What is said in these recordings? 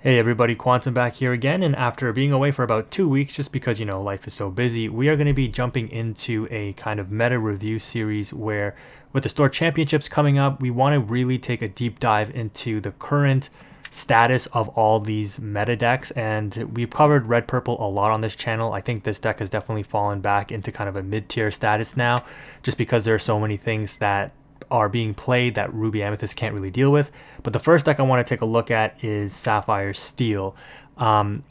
Hey everybody, Quantum back here again, and after being away for about 2 weeks, just because life is so busy, we are going to be jumping into a kind of meta review series where, with the store championships coming up, we want to really take a deep dive into the current status of all these meta decks. And we've covered red purple a lot on this channel. I think this deck has definitely fallen back into kind of a mid-tier status now, just because there are so many things that are being played that Ruby Amethyst can't really deal with. But the first deck I want to take a look at is Sapphire Steel.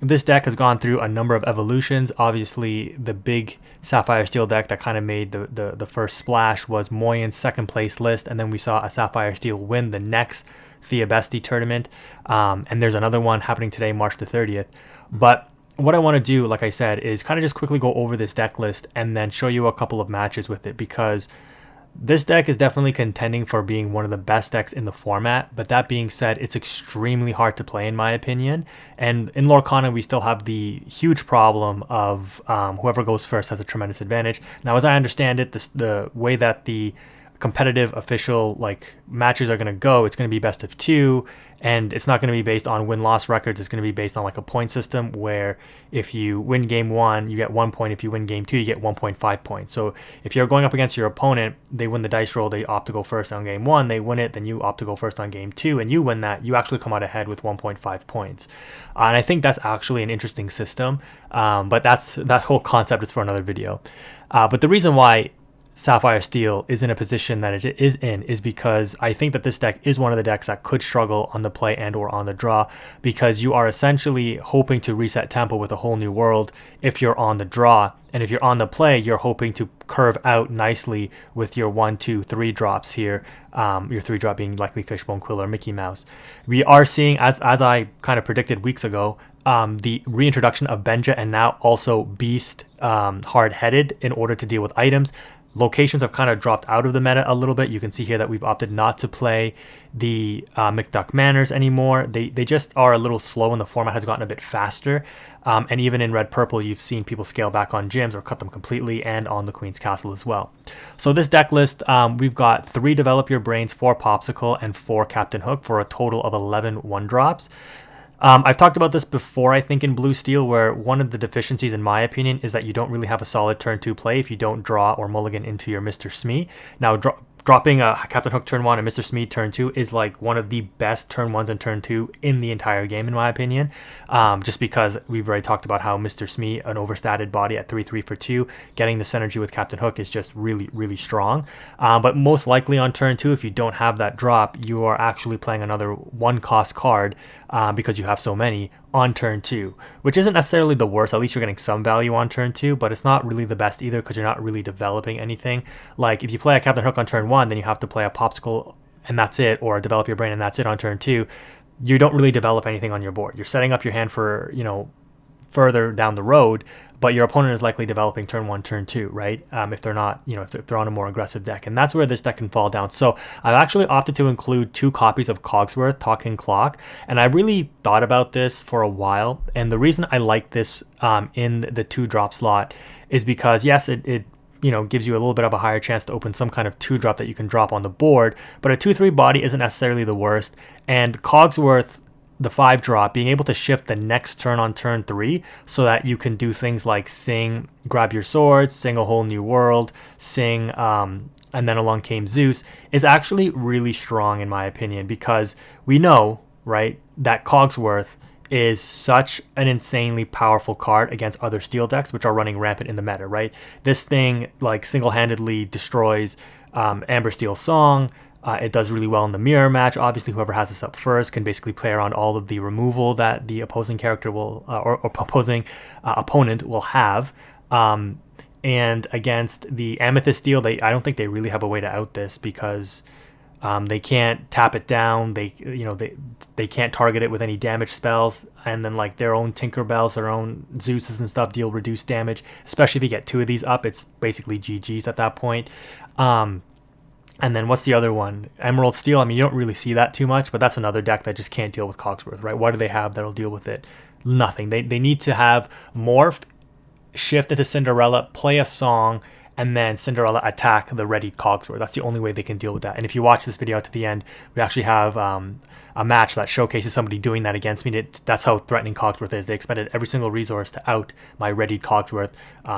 This deck has gone through a number of evolutions. Obviously, the big Sapphire Steel deck that kind of made the first splash was Moyen's second place list, and then we saw a Sapphire Steel win the next Thea Bestie tournament. And there's another one happening today, March the 30th. But what I want to do, like I said, is kind of just quickly go over this deck list and then show you a couple of matches with it, because this deck is definitely contending for being one of the best decks in the format, but that being said, it's extremely hard to play in my opinion. And in Lorcana, we still have the huge problem of whoever goes first has a tremendous advantage. Now, as I understand it, the way that the competitive official matches are going to go, it's going to be best of two, and it's not going to be based on win-loss records. It's going to be based on like a point system where if you win game one, you get 1 point. If you win game two, you get 1.5 points. So if you're going up against your opponent, they win the dice roll, they opt to go first on game one, they win it, then you opt to go first on game two, and you win that, you actually come out ahead with 1.5 points. And I think that's actually an interesting system, but that whole concept is for another video. But the reason why Sapphire Steel is in a position that it is in is because I think that this deck is one of the decks that could struggle on the play and or on the draw, because you are essentially hoping to reset tempo with a whole new world if you're on the draw, and if you're on the play, you're hoping to curve out nicely with your 1, 2, 3 drops here, your 3 drop being likely Fishbone, Quill, or Mickey Mouse. We are seeing, as I kind of predicted weeks ago, the reintroduction of Benja and now also Beast hard-headed in order to deal with items. Locations have kind of dropped out of the meta a little bit. You can see here that we've opted not to play the McDuck Manors anymore. They just are a little slow, and the format has gotten a bit faster. And even in red purple, you've seen people scale back on gyms or cut them completely, and on the Queen's Castle as well. So this deck list, we've got 3 Develop Your Brains, 4 Popsicle, and 4 Captain Hook for a total of 11 1-drops. I've talked about this before, I think, in Blue Steel, where one of the deficiencies, in my opinion, is that you don't really have a solid turn 2 play if you don't draw or mulligan into your Mr. Smee. Now, dropping a Captain Hook turn 1 and Mr. Smee turn 2 is like one of the best turn 1s and turn 2 in the entire game, in my opinion, just because we've already talked about how Mr. Smee, an overstated body at 3/3 for 2, getting the synergy with Captain Hook is just really, really strong. But most likely on turn 2, if you don't have that drop, you are actually playing another 1-cost card, because you have so many on turn 2, which isn't necessarily the worst. At least you're getting some value on turn 2, but it's not really the best either, because you're not really developing anything. Like if you play a Captain Hook on turn 1, then you have to play a Popsicle and that's it, or Develop Your Brain and that's it on turn 2. You don't really develop anything on your board. You're setting up your hand for, further down the road, but your opponent is likely developing turn 1, turn 2, right? If they're not, if they're on a more aggressive deck, and that's where this deck can fall down. So I've actually opted to include 2 copies of Cogsworth, Talking Clock, and I really thought about this for a while. And the reason I like this in the 2-drop slot is because, yes, it gives you a little bit of a higher chance to open some kind of 2-drop that you can drop on the board, but a 2/3 body isn't necessarily the worst. And Cogsworth, the 5-drop, being able to shift the next turn on turn 3 so that you can do things like sing Grab Your Swords, sing A Whole New World, sing and then along came Zeus, is actually really strong in my opinion, because we know, right, that Cogsworth is such an insanely powerful card against other steel decks which are running rampant in the meta, right? This thing like single-handedly destroys Amber Steel Song. It does really well in the mirror match. Obviously, whoever has this up first can basically play around all of the removal that the opposing character will, or opposing opponent will have. And against the Amethyst Steel, I don't think they really have a way to out this, because they can't tap it down. They can't target it with any damage spells, and then like their own Tinkerbells, their own Zeuses and stuff deal reduced damage. Especially if you get 2 of these up, it's basically GG's at that point. And then what's the other one? Emerald Steel. I mean, you don't really see that too much, but that's another deck that just can't deal with Cogsworth, right? What do they have that'll deal with it? Nothing. They need to have Morph, shift into Cinderella, play a song, and then Cinderella attack the readied Cogsworth. That's the only way they can deal with that. And if you watch this video to the end, we actually have a match that showcases somebody doing that against me. That's how threatening Cogsworth is. They expended every single resource to out my readied Cogsworth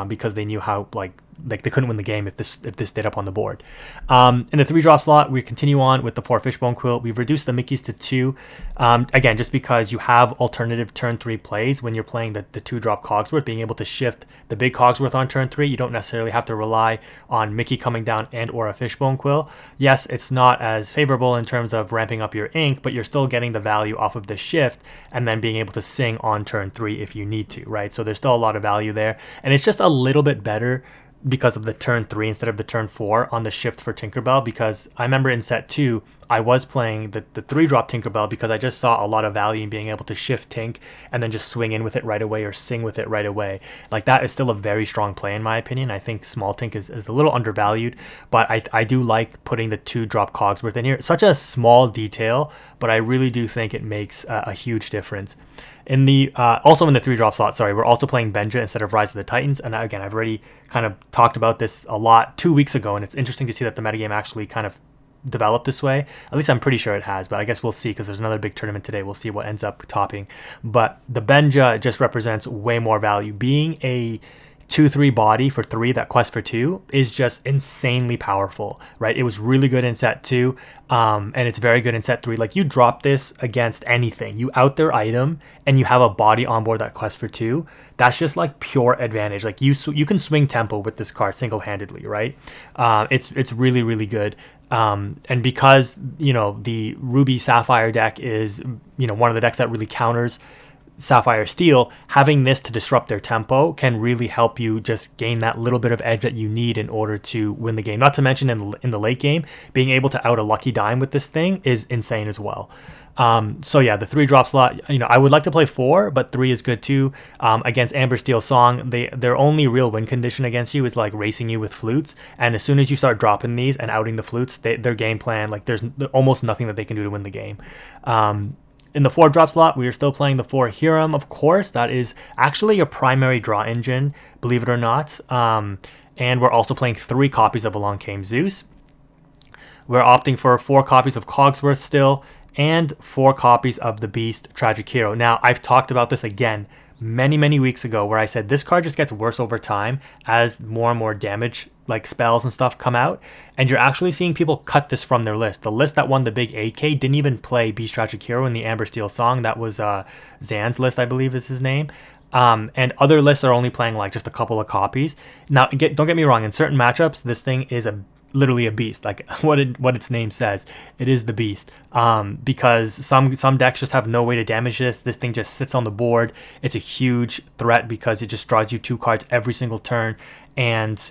because they knew how like they couldn't win the game if this stayed up on the board. In the 3-drop slot, we continue on with the 4 Fishbone Quill. We've reduced the Mickeys to 2. Again, just because you have alternative turn 3 plays when you're playing the 2-drop Cogsworth, being able to shift the big Cogsworth on turn 3, you don't necessarily have to rely on Mickey coming down and or a Fishbone Quill. Yes, it's not as favorable in terms of ramping up your ink, but you're still getting the value off of the shift and then being able to sing on turn 3 if you need to, right? So there's still a lot of value there. And it's just a little bit better because of the turn 3 instead of the turn 4 on the shift for Tinkerbell, because I remember in set 2 I was playing the 3-drop Tinkerbell because I just saw a lot of value in being able to shift Tink and then just swing in with it right away or sing with it right away. Like, that is still a very strong play in my opinion. I think small Tink is a little undervalued, but I do like putting the 2-drop Cogsworth in here. Such a small detail, but I really do think it makes a huge difference. In the also in the 3-drop slot, sorry, we're also playing Benja instead of Rise of the Titans. And again, I've already kind of talked about this a lot 2 weeks ago, and it's interesting to see that the metagame actually kind of developed this way. At least I'm pretty sure it has, but I guess we'll see because there's another big tournament today. We'll see what ends up topping. But the Benja just represents way more value. Being a 2/3 body for 3 that quest for 2 is just insanely powerful, right? It was really good in set 2, and it's very good in set 3. Like, you drop this against anything, you out their item and you have a body on board that quest for 2. That's just like pure advantage. Like, you can swing tempo with this card single-handedly, right? It's really, really good. And because, you know, the Ruby Sapphire deck is, you know, one of the decks that really counters Sapphire Steel, having this to disrupt their tempo can really help you just gain that little bit of edge that you need in order to win the game. Not to mention in the late game, being able to out a Lucky Dime with this thing is insane as well. So yeah, the 3-drop slot, you know, I would like to play 4, but 3 is good too. Against Amber Steel Song, their only real win condition against you is like racing you with flutes. And as soon as you start dropping these and outing the flutes, their game plan, like, there's almost nothing that they can do to win the game. In the 4-drop slot, we are still playing the 4 Hiram, of course. That is actually your primary draw engine, believe it or not. And we're also playing 3 copies of Along Came Zeus. We're opting for 4 copies of Cogsworth still, and 4 copies of the Beast Tragic Hero. Now, I've talked about this again many weeks ago, where I said this card just gets worse over time as more and more damage, like spells and stuff, come out, and you're actually seeing people cut this from their list. The list that won the big 8K didn't even play Beast Tragic Hero in the Amber Steel Song. That was Zan's list, I believe is his name. And other lists are only playing like just a couple of copies. Now, don't get me wrong, in certain matchups, this thing is literally a beast, like what its name says. It is the beast, because some decks just have no way to damage this thing just sits on the board. It's a huge threat because it just draws you 2 cards every single turn, and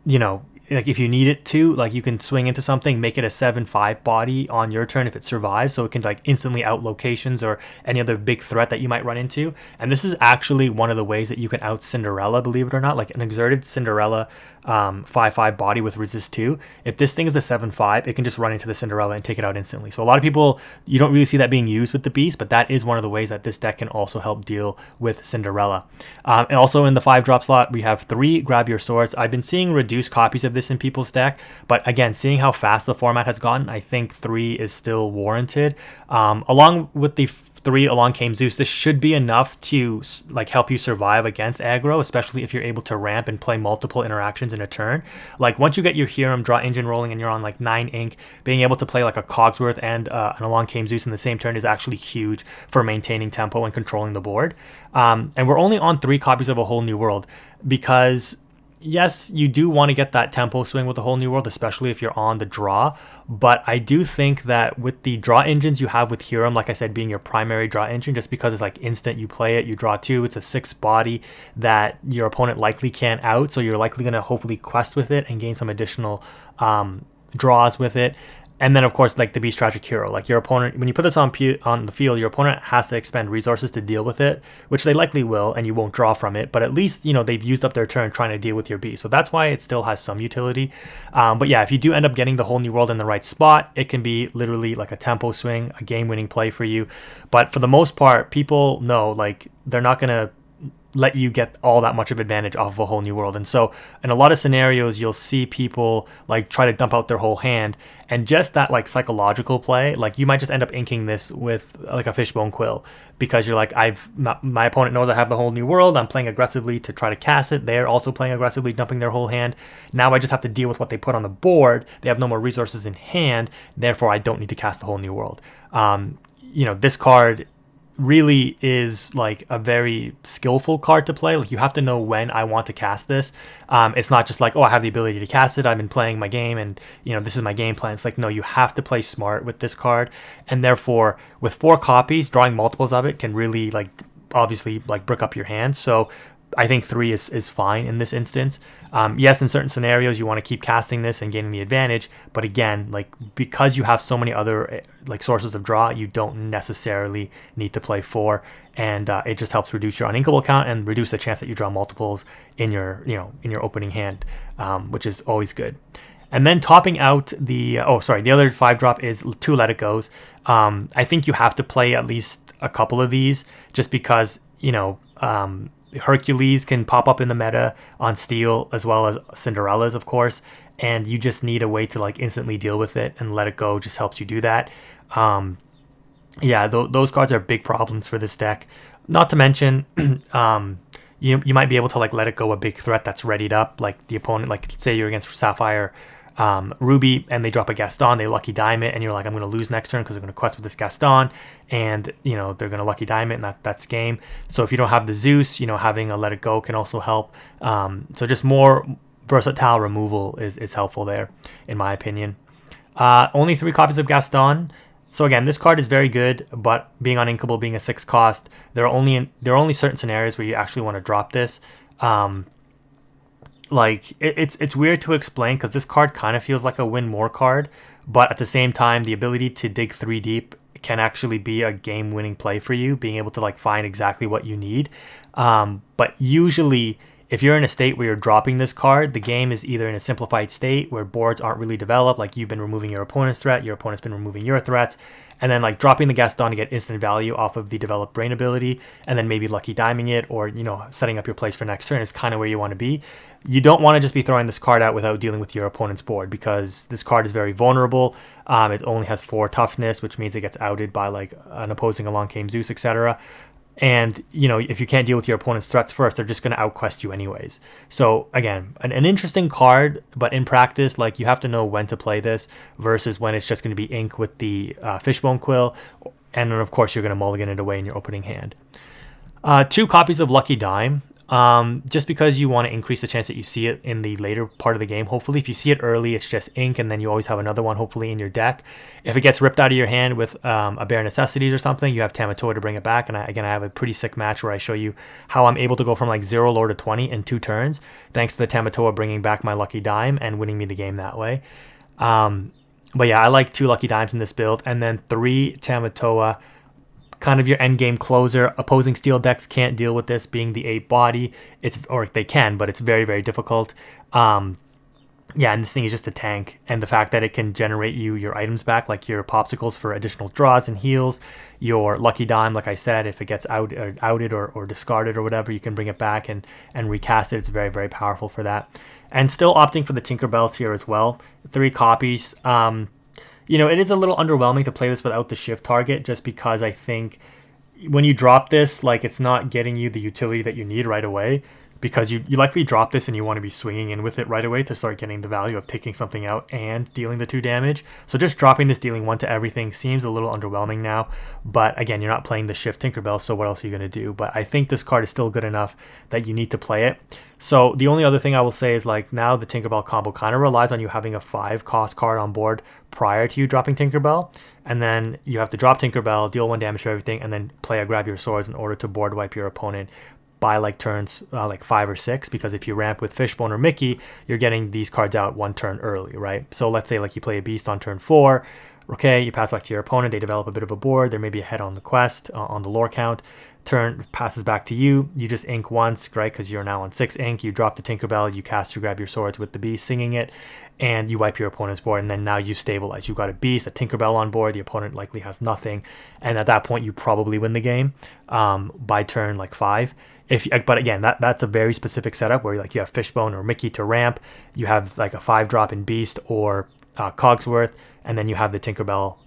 you know, like, if you need it to, like, you can swing into something, make it a 7/5 body on your turn if it survives, so it can like instantly out locations or any other big threat that you might run into. And this is actually one of the ways that you can out Cinderella, believe it or not. Like, an exerted Cinderella 5/5 body with resist 2. If this thing is a 7/5, it can just run into the Cinderella and take it out instantly. So a lot of people, you don't really see that being used with the Beast, but that is one of the ways that this deck can also help deal with Cinderella. And also in the 5-drop slot, we have 3 Grab Your Swords. I've been seeing reduced copies of this in people's deck, but again, seeing how fast the format has gotten, I think 3 is still warranted. Along with the 3 Along Came Zeus, this should be enough to like help you survive against aggro, especially if you're able to ramp and play multiple interactions in a turn. Like, once you get your Hiram draw engine rolling and you're on like 9 ink, being able to play like a Cogsworth and an Along Came Zeus in the same turn is actually huge for maintaining tempo and controlling the board. And we're only on 3 copies of A Whole New World because, yes, you do want to get that tempo swing with the Whole New World, especially if you're on the draw. But I do think that with the draw engines you have with Hiram, like I said, being your primary draw engine, just because it's like instant, you play it, you draw 2, it's a 6 body that your opponent likely can't out. So you're likely going to hopefully quest with it and gain some additional draws with it. And then, of course, like the Beast Tragic Hero, like your opponent, when you put this on the field, your opponent has to expend resources to deal with it, which they likely will, and you won't draw from it. But at least, you know, they've used up their turn trying to deal with your Beast. So that's why it still has some utility. But yeah, if you do end up getting the Whole New World in the right spot, it can be literally like a tempo swing, a game-winning play for you. But for the most part, people know, like, they're not going to let you get all that much of advantage off of a whole new world. And so in a lot of scenarios, you'll see people like try to dump out their whole hand, and just that like psychological play, like you might just end up inking this with like a fishbone quill, because you're like, my opponent knows I have the whole new world, I'm playing aggressively to try to cast it, they're also playing aggressively, dumping their whole hand. Now I just have to deal with what they put on the board. They have no more resources in hand, therefore I don't need to cast the whole new world. This card really is like a very skillful card to play. Like, you have to know when I want to cast this. It's not just like, oh, I have the ability to cast it, I've been playing my game, and this is my game plan. It's like, no, you have to play smart with this card, and therefore with 4 copies, drawing multiples of it can really like obviously like brick up your hand. So I think 3 is fine in this instance. Yes, in certain scenarios you want to keep casting this and gaining the advantage, but again, like, because you have so many other like sources of draw, you don't necessarily need to play 4, and it just helps reduce your uninkable count and reduce the chance that you draw multiples in your opening hand, which is always good. And then topping out the other 5-drop is 2 Let It Goes. I think you have to play at least a couple of these, just because Hercules can pop up in the meta on Steel, as well as Cinderella's, of course, and you just need a way to like instantly deal with it, and Let It Go just helps you do that. Those cards are big problems for this deck. Not to mention, you might be able to like let it go a big threat that's readied up, like the opponent, like say you're against Sapphire Ruby and they drop a Gaston, they lucky dime it, and you're like, I'm going to lose next turn because they're going to quest with this Gaston, and they're going to lucky dime it, and that's game. So if you don't have the Zeus, having a Let It Go can also help. So just more versatile removal is helpful there, in my opinion. Only 3 copies of Gaston. So again, this card is very good, but being uninkable, being a 6 cost, there are only certain scenarios where you actually want to drop this. It's weird to explain, because this card kind of feels like a win more card, but at the same time, the ability to dig 3 deep can actually be a game-winning play for you, being able to like find exactly what you need. But usually, if you're in a state where you're dropping this card, the game is either in a simplified state where boards aren't really developed, like you've been removing your opponent's threat, your opponent's been removing your threats, and then like dropping the Gaston to get instant value off of the developed brain ability, and then maybe lucky diming it, or setting up your plays for next turn is kind of where you want to be. You don't want to just be throwing this card out without dealing with your opponent's board, because this card is very vulnerable. It only has 4 toughness, which means it gets outed by like an opposing along came Zeus, etc. And if you can't deal with your opponent's threats first, they're just going to outquest you anyways. So again, an interesting card, but in practice, like, you have to know when to play this versus when it's just going to be ink with the fishbone quill, and then of course you're going to mulligan it away in your opening hand. 2 copies of Lucky Dime. Just because you want to increase the chance that you see it in the later part of the game. Hopefully, if you see it early, it's just ink, and then you always have another one hopefully in your deck. If it gets ripped out of your hand with a Bare Necessities or something, you have Tamatoa to bring it back. And I have a pretty sick match where I show you how I'm able to go from like 0 lore to 20 in 2 turns, thanks to the Tamatoa bringing back my Lucky Dime and winning me the game that way. But yeah, I like 2 Lucky Dimes in this build, and then 3 Tamatoa, kind of your end game closer. Opposing Steel decks can't deal with this being the 8 body. Or they can, but it's very, very difficult. And this thing is just a tank, and the fact that it can generate you your items back, like your popsicles for additional draws and heals, your Lucky Dime, like I said, if it gets outed or discarded or whatever, you can bring it back and recast it. It's very, very powerful for that. And still opting for the Tinkerbells here as well. 3 copies. It is a little underwhelming to play this without the shift target, just because I think when you drop this, like, it's not getting you the utility that you need right away, because you likely drop this and you want to be swinging in with it right away to start getting the value of taking something out and dealing the 2 damage. So just dropping this, dealing 1 to everything, seems a little underwhelming now. But again, you're not playing the shift Tinkerbell, so what else are you going to do? But I think this card is still good enough that you need to play it. So the only other thing I will say is, like, now the Tinkerbell combo kind of relies on you having a 5 cost card on board prior to you dropping Tinkerbell, and then you have to drop Tinkerbell, deal 1 damage to everything, and then play a Grab Your Swords in order to board wipe your opponent by like turns like 5 or 6, because if you ramp with Fishbone or Mickey, you're getting these cards out 1 turn early, right? So let's say like you play a Beast on turn 4, Okay, you pass back to your opponent. They develop a bit of a board. They're maybe ahead on the quest, on the lore count. Turn passes back to you. You just ink once, right? Because you're now on 6 ink. You drop the Tinkerbell. You cast your Grab Your Swords with the beast singing it, and you wipe your opponent's board. And then now you stabilize. You've got a beast, a Tinkerbell on board. The opponent likely has nothing, and at that point you probably win the game by turn like 5. But again, that's a very specific setup where like you have Fishbone or Mickey to ramp. You have like a 5-drop in beast or Cogsworth, and then you have the Tinkerbell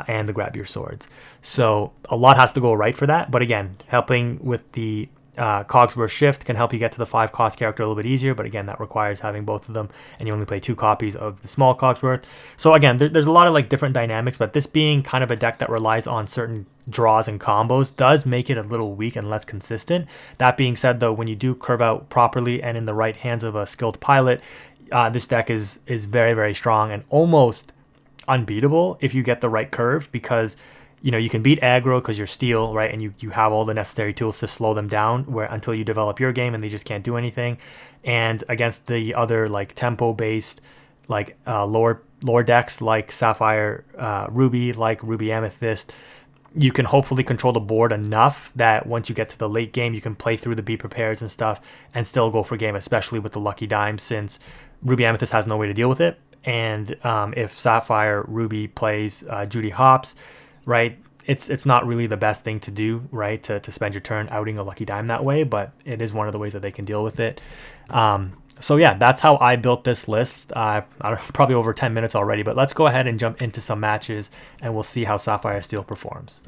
and the Grab Your Swords. So a lot has to go right for that. But again, helping with the Cogsworth shift can help you get to the 5 cost character a little bit easier. But again, that requires having both of them, and you only play 2 copies of the small Cogsworth. So again, there's a lot of like different dynamics, but this being kind of a deck that relies on certain draws and combos does make it a little weak and less consistent. That being said, though, when you do curve out properly and in the right hands of a skilled pilot, this deck is very, very strong and almost unbeatable if you get the right curve, because you can beat aggro because you're steel, right? And you have all the necessary tools to slow them down where until you develop your game and they just can't do anything. And against the other like tempo based like lore decks like Sapphire Ruby, like Ruby Amethyst, you can hopefully control the board enough that once you get to the late game, you can play through the Be Prepares and stuff and still go for game, especially with the Lucky Dime, since Ruby Amethyst has no way to deal with it. And if Sapphire Ruby plays Judy Hopps, right, it's not really the best thing to do, right, to spend your turn outing a Lucky Dime that way, but it is one of the ways that they can deal with it. So yeah, that's how I built this list. I don't know, probably over 10 minutes already, but let's go ahead and jump into some matches and we'll see how Sapphire Steel performs.